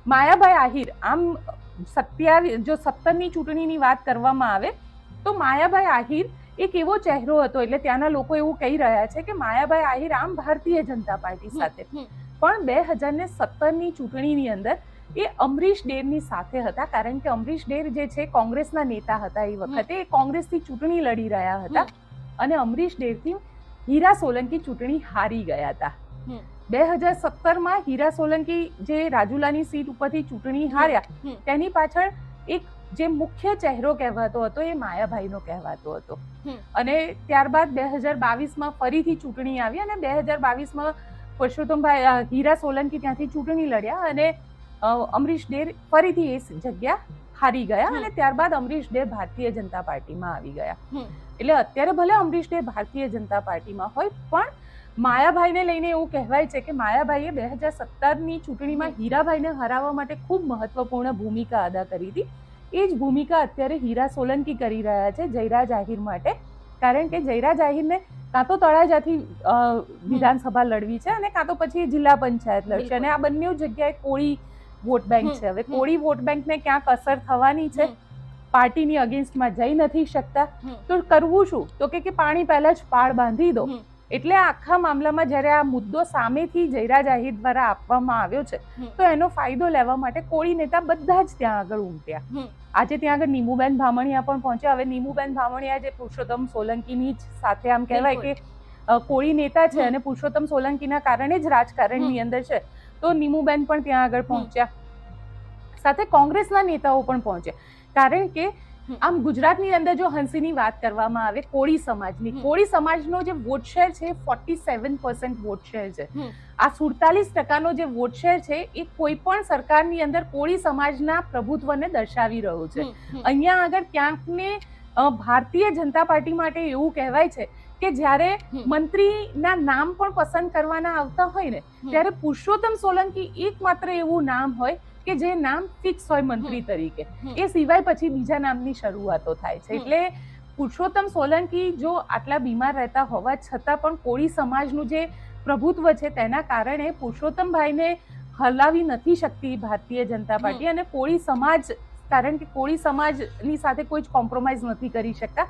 માયાભાઈ આહિર, આમ 17ની ચૂંટણીની વાત કરવામાં આવે તો માયાભાઈ આહિર એક એવો ચહેરો હતો, એટલે ત્યાંના લોકો એવું કહી રહ્યા છે કે માયાભાઈ આહિર આમ ભારતીય જનતા પાર્ટી સાથે, પણ 2017ની ચૂંટણીની અંદર એ અમરીશ ડેરની સાથે હતા, કારણ કે અમરીશ ડેર જે છે કોંગ્રેસના નેતા હતા. એ વખતે એ કોંગ્રેસથી ચૂંટણી લડી રહ્યા હતા અને અમરીશ ડેરથી હીરા સોલંકી ચૂંટણી હારી ગયા હતા. 2017માં હીરા સોલંકી જે રાજુલાની સીટ ઉપરથી ચૂંટણી હાર્યા, તેની પાછળ એક જે મુખ્ય ચહેરો કહેવાતો હતો એ માયાભાઈનો કહેવાતો હતો. અને ત્યારબાદ 2022માં ફરીથી ચૂંટણી આવી અને 2022માં પુરુષોત્તમભાઈ હીરા સોલંકી ત્યાંથી ચૂંટણી લડ્યા અને અમરીશ ડેર ફરીથી એ જગ્યા હારી ગયા અને ત્યારબાદ અમરીશ ડેર ભારતીય જનતા પાર્ટીમાં આવી ગયા. એટલે અત્યારે ભલે અમરીશ ડેર ભારતીય જનતા પાર્ટીમાં હોય, પણ માયાભાઈને લઈને એવું કહેવાય છે કે માયાભાઈએ 2017ની ચૂંટણીમાં હીરાભાઈને હરાવવા માટે ખૂબ મહત્વપૂર્ણ ભૂમિકા અદા કરી હતી. એ જ ભૂમિકા અત્યારે હીરા સોલંકી કરી રહ્યા છે જયરાજ આહિર માટે, કારણ કે જયરાજ આહિરને કાં તો તળાજાથી વિધાનસભા લડવી છે અને કાં તો પછી જિલ્લા પંચાયત લડશે, અને આ બંને જગ્યાએ કોળી વોટ બેંક છે. હવે કોળી વોટ બેંકને ક્યાંક અસર થવાની છે, પાર્ટીની અગેન્સ્ટમાં જઈ નથી શકતા, તો કરવું શું? તો કે પાણી પહેલા જ પાળ બાંધી દો. એટલે આખા મામલામાં જ્યારે આ મુદ્દો સામેથી જયરાજ આહિર દ્વારા આપવામાં આવ્યો છે, તો એનો ફાયદો લેવા માટે કોળી નેતા બધા જ ત્યાં આગળ ઉમટ્યા. આજે ત્યાં આગળ નીમુબેન ભામણિયા પણ પહોંચ્યા. હવે નીમુબેન ભામણિયા જે પુરુષોત્તમ સોલંકીની સાથે આમ કહેવાય કે કોળી નેતા છે અને પુરુષોત્તમ સોલંકીના કારણે જ રાજકારણની અંદર છે, તો નીમુબેન પણ ત્યાં આગળ પહોંચ્યા. સાથે કોંગ્રેસના નેતાઓ પણ પહોંચ્યા, કારણ કે આમ ગુજરાતની અંદર જો હંસીની વાત કરવામાં આવે કોળી સમાજની, કોળી સમાજનો જે વોટ શેર છે 47% વોટ શેર છે. આ 47% જે વોટ શેર છે એ કોઈ પણ સરકારની અંદર કોળી સમાજના પ્રભુત્વને દર્શાવી રહ્યો છે. અહીંયા આગળ ક્યાંક ને ભારતીય જનતા પાર્ટી માટે એવું કહેવાય છે કે જ્યારે મંત્રીના નામ પણ પસંદ કરવાના આવતા હોય ને, ત્યારે પુરુષોત્તમ સોલંકી એકમાત્ર એવું નામ હોય કે જે નામ ફિક્સ હોય મંત્રી તરીકે, એ સિવાય પછી બીજા નામની શરૂઆતો થાય છે. એટલે પુરુષોત્તમ સોલંકી જો આટલા બીમાર રહેતા હોવા છતાં પણ કોળી સમાજનું જે પ્રભુત્વ છે તેના કારણે પુરુષોત્તમભાઈને હલાવી નથી શકતી ભારતીય જનતા પાર્ટી, અને કોળી સમાજ, કારણ કે કોળી સમાજની સાથે કોઈ જ કોમ્પ્રોમાઇઝ નથી કરી શકતા.